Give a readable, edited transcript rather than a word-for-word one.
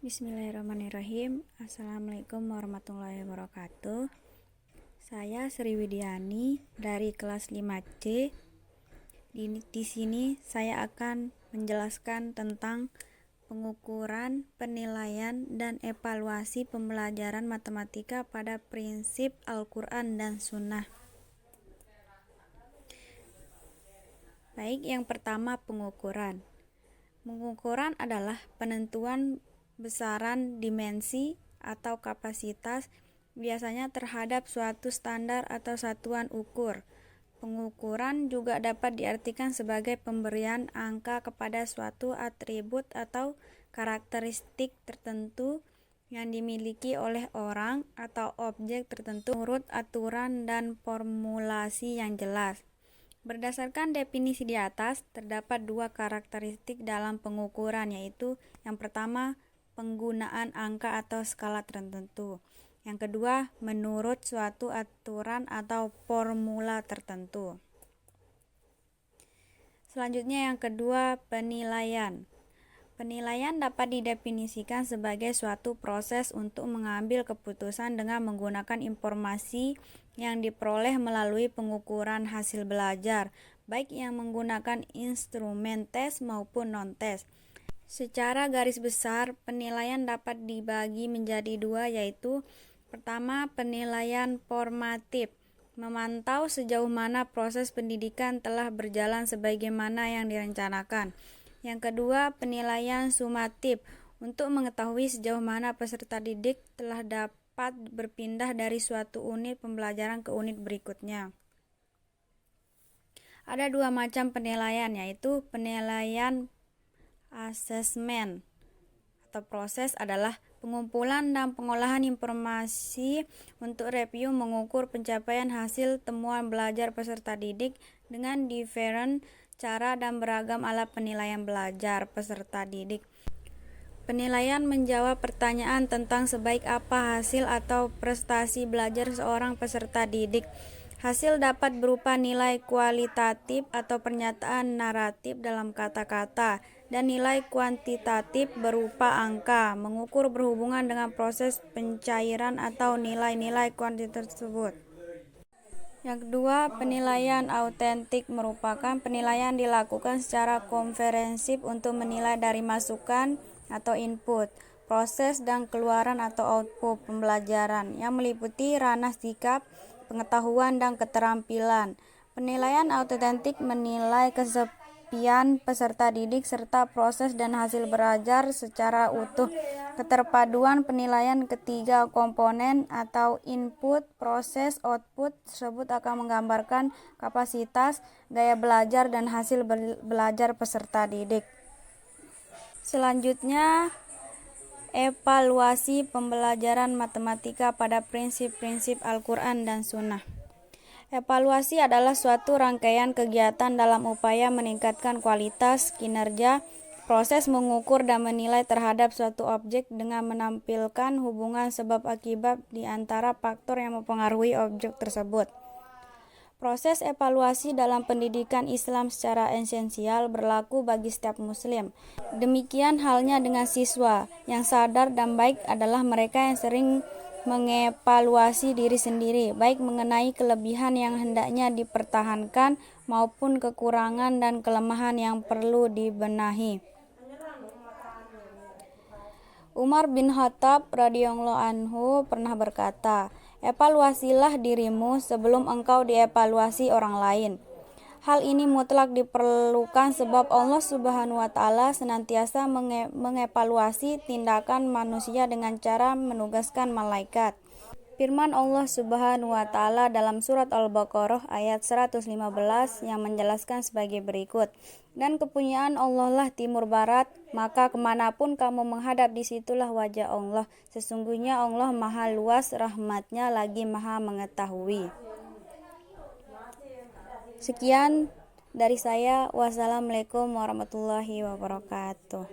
Bismillahirrahmanirrahim. Assalamualaikum warahmatullahi wabarakatuh. Saya Sri Widiani dari kelas 5C. Di sini saya akan menjelaskan tentang pengukuran, penilaian, dan evaluasi pembelajaran matematika pada prinsip Al-Quran dan Sunnah. Baik, yang pertama pengukuran. Pengukuran adalah penentuan besaran dimensi atau kapasitas biasanya terhadap suatu standar atau satuan ukur. Pengukuran juga dapat diartikan sebagai pemberian angka kepada suatu atribut atau karakteristik tertentu yang dimiliki oleh orang atau objek tertentu menurut aturan dan formulasi yang jelas. Berdasarkan definisi di atas, terdapat dua karakteristik dalam pengukuran, yaitu yang pertama, penggunaan angka atau skala tertentu. Yang kedua, menurut suatu aturan atau formula tertentu. Selanjutnya yang kedua, penilaian. Penilaian dapat didefinisikan sebagai suatu proses untuk mengambil keputusan dengan menggunakan informasi yang diperoleh melalui pengukuran hasil belajar, baik yang menggunakan instrumen tes maupun non-tes. Secara garis besar, penilaian dapat dibagi menjadi dua, yaitu pertama, penilaian formatif, memantau sejauh mana proses pendidikan telah berjalan sebagaimana yang direncanakan. Yang kedua, penilaian sumatif, untuk mengetahui sejauh mana peserta didik telah dapat berpindah dari suatu unit pembelajaran ke unit berikutnya. Ada dua macam penilaian, yaitu penilaian asesmen atau proses adalah pengumpulan dan pengolahan informasi untuk review mengukur pencapaian hasil temuan belajar peserta didik dengan different cara dan beragam alat penilaian belajar peserta didik. Penilaian menjawab pertanyaan tentang sebaik apa hasil atau prestasi belajar seorang peserta didik. Hasil dapat berupa nilai kualitatif atau pernyataan naratif dalam kata-kata, dan nilai kuantitatif berupa angka, mengukur berhubungan dengan proses pencairan atau nilai-nilai kuantitatif tersebut. Yang kedua, penilaian autentik merupakan penilaian dilakukan secara komprehensif untuk menilai dari masukan atau input, proses dan keluaran atau output pembelajaran yang meliputi ranah sikap, pengetahuan, dan keterampilan. Penilaian autentik menilai kesepian peserta didik serta proses dan hasil belajar secara utuh. Keterpaduan penilaian ketiga komponen atau input, proses, output tersebut akan menggambarkan kapasitas, gaya belajar, dan hasil belajar peserta didik. Selanjutnya, evaluasi pembelajaran matematika pada prinsip-prinsip Al-Quran dan Sunnah. Evaluasi adalah suatu rangkaian kegiatan dalam upaya meningkatkan kualitas, kinerja, proses mengukur dan menilai terhadap suatu objek dengan menampilkan hubungan sebab akibat di antara faktor yang mempengaruhi objek tersebut. Proses evaluasi dalam pendidikan Islam secara esensial berlaku bagi setiap muslim. Demikian halnya dengan siswa. Yang sadar dan baik adalah mereka yang sering mengevaluasi diri sendiri, baik mengenai kelebihan yang hendaknya dipertahankan maupun kekurangan dan kelemahan yang perlu dibenahi. Umar bin Khattab radhiyallahu anhu pernah berkata, "Evaluasilah dirimu sebelum engkau dievaluasi orang lain." Hal ini mutlak diperlukan sebab Allah Subhanahu wa Ta'ala senantiasa mengevaluasi tindakan manusia dengan cara menugaskan malaikat. Firman Allah Subhanahu wa Ta'ala dalam surat Al-Baqarah ayat 115 yang menjelaskan sebagai berikut, "Dan kepunyaan Allah lah timur barat, maka kemanapun kamu menghadap disitulah wajah Allah. Sesungguhnya Allah maha luas rahmatnya lagi maha mengetahui." Sekian dari saya. Wassalamualaikum warahmatullahi wabarakatuh.